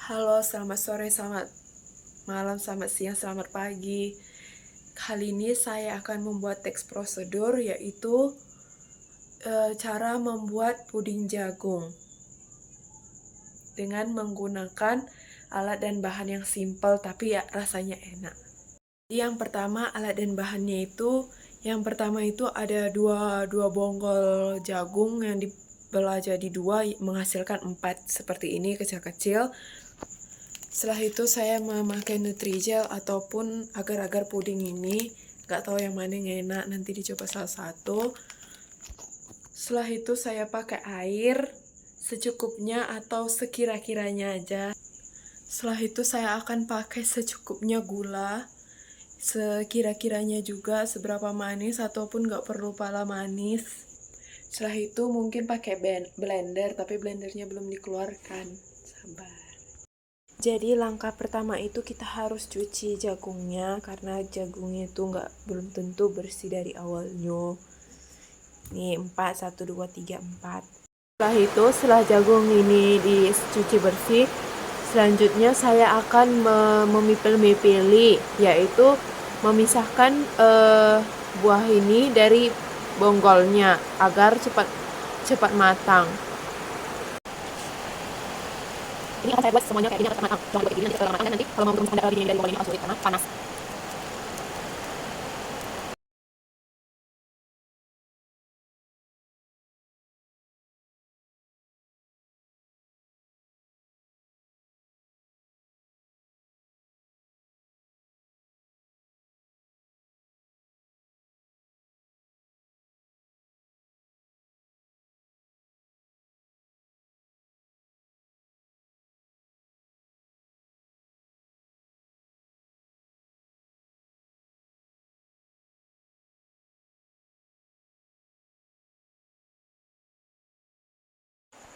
Halo, selamat sore, selamat malam, selamat siang, selamat pagi. Kali ini saya akan membuat teks prosedur yaitu cara membuat puding jagung dengan menggunakan alat dan bahan yang simpel tapi ya rasanya enak. Yang pertama alat dan bahannya yang pertama itu ada dua bonggol jagung yang dibelah jadi dua menghasilkan 4 seperti ini kecil-kecil. Setelah itu saya memakai Nutrijel ataupun agar-agar puding ini. Gak tahu yang mana yang enak, nanti dicoba salah satu. Setelah itu saya pakai air secukupnya atau sekira-kiranya aja. Setelah itu saya akan pakai secukupnya gula. Sekira-kiranya juga seberapa manis ataupun gak perlu pala manis. Setelah itu mungkin pakai blender, tapi blendernya belum dikeluarkan. Sabar. Jadi langkah pertama itu kita harus cuci jagungnya karena jagungnya itu belum tentu bersih dari awalnya. Nih 4, 1, 2, 3, 4. Setelah jagung ini dicuci bersih, selanjutnya saya akan memipili, yaitu memisahkan buah ini dari bonggolnya agar cepat matang. Ini akan saya buat semuanya kayak gini agar matang. Jangan buat kayak gini nanti kalau matang nanti kalau mau memisahkan biji dari bonggol ini akan sulit karena panas.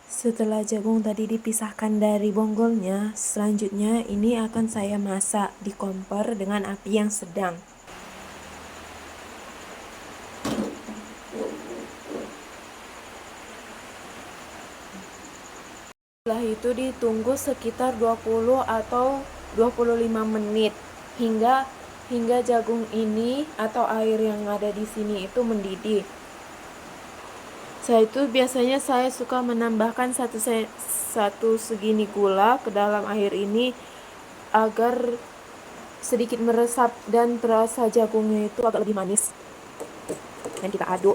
Setelah jagung tadi dipisahkan dari bonggolnya, selanjutnya ini akan saya masak di kompor dengan api yang sedang. Setelah itu ditunggu sekitar 20 atau 25 menit hingga jagung ini atau air yang ada di sini itu mendidih. Setelah itu biasanya saya suka menambahkan satu segini gula ke dalam air ini agar sedikit meresap dan terasa jagungnya itu agak lebih manis. Dan kita aduk.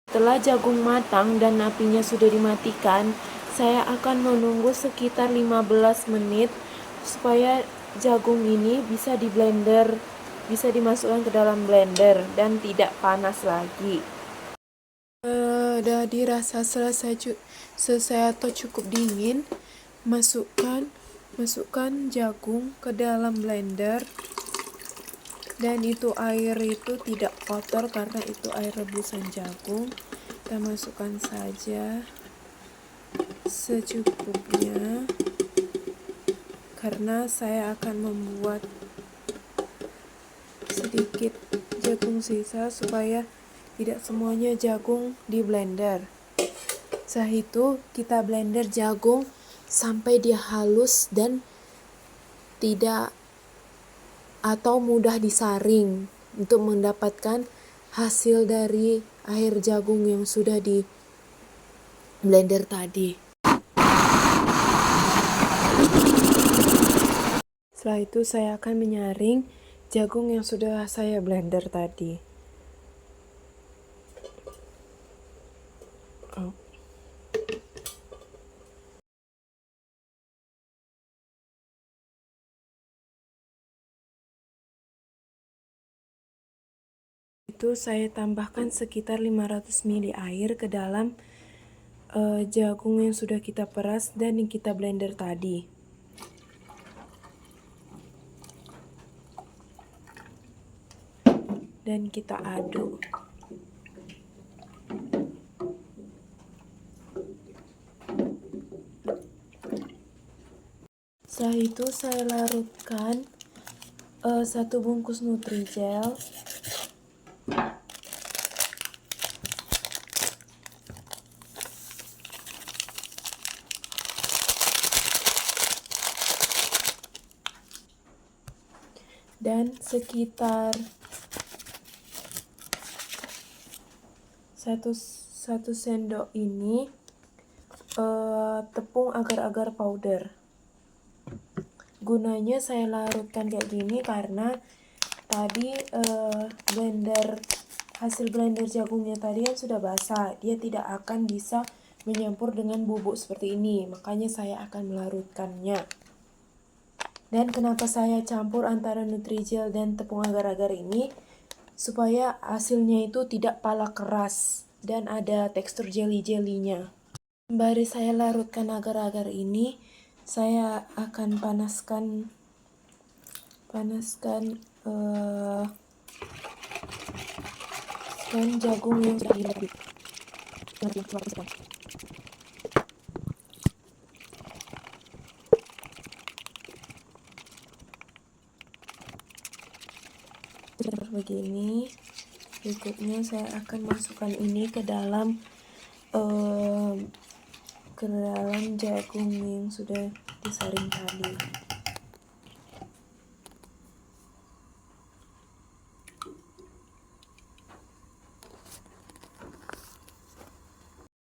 Setelah jagung matang dan apinya sudah dimatikan, saya akan menunggu sekitar 15 menit supaya jagung ini bisa bisa dimasukkan ke dalam blender dan tidak panas lagi. Udah dirasa selesai atau cukup dingin, masukkan jagung ke dalam blender. Dan itu air itu tidak kotor karena itu air rebusan jagung. Kita masukkan saja secukupnya karena saya akan membuat sedikit jagung sisa supaya tidak semuanya jagung di blender. Setelah itu kita blender jagung sampai dia halus dan tidak atau mudah disaring untuk mendapatkan hasil dari air jagung yang sudah di blender tadi. Setelah itu saya akan menyaring jagung yang sudah saya blender tadi. Itu saya tambahkan sekitar 500 ml air ke dalam jagung yang sudah kita peras dan yang kita blender tadi. Dan kita aduk. Setelah itu saya larutkan 1 bungkus Nutrijel. dan sekitar satu sendok ini tepung agar-agar powder. Gunanya saya larutkan kayak gini karena tadi hasil blender jagungnya tadi yang sudah basah, dia tidak akan bisa menyampur dengan bubuk seperti ini, makanya saya akan melarutkannya. Dan kenapa saya campur antara Nutrijel dan tepung agar-agar ini, supaya hasilnya itu tidak pala keras dan ada tekstur jelly-jellynya. Sembari saya larutkan agar-agar ini, saya akan panaskan jagung yang sudah direbus. Begini. Berikutnya saya akan masukkan ini ke dalam jagung yang sudah disaring tadi.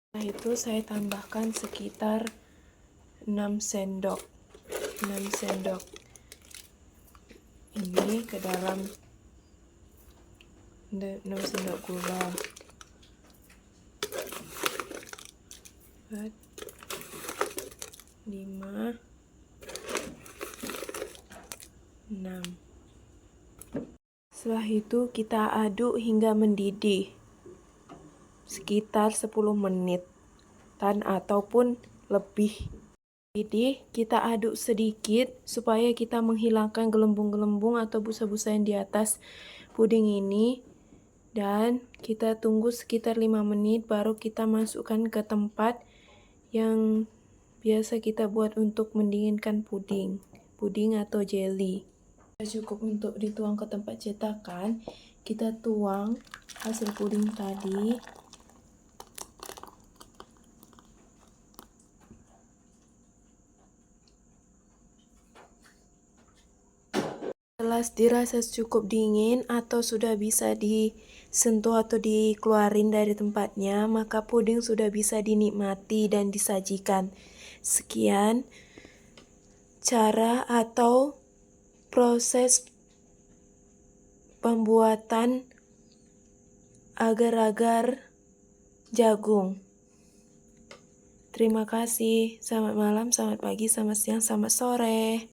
Setelah itu saya tambahkan sekitar 6 sendok ini ke dalam 6 sendok gula. 4, 5, 6. Setelah itu kita aduk hingga mendidih sekitar 10 menit ataupun lebih. Didih, kita aduk sedikit supaya kita menghilangkan gelembung-gelembung atau busa-busa yang di atas puding ini, dan kita tunggu sekitar 5 menit baru kita masukkan ke tempat yang biasa kita buat untuk mendinginkan puding atau jelly. Cukup untuk dituang ke tempat cetakan. Kita tuang hasil puding tadi. Setelah dirasa cukup dingin atau sudah bisa disentuh atau dikeluarin dari tempatnya, maka puding sudah bisa dinikmati dan disajikan. Sekian cara atau proses pembuatan agar-agar jagung. Terima kasih. Selamat malam, selamat pagi, selamat siang, selamat sore.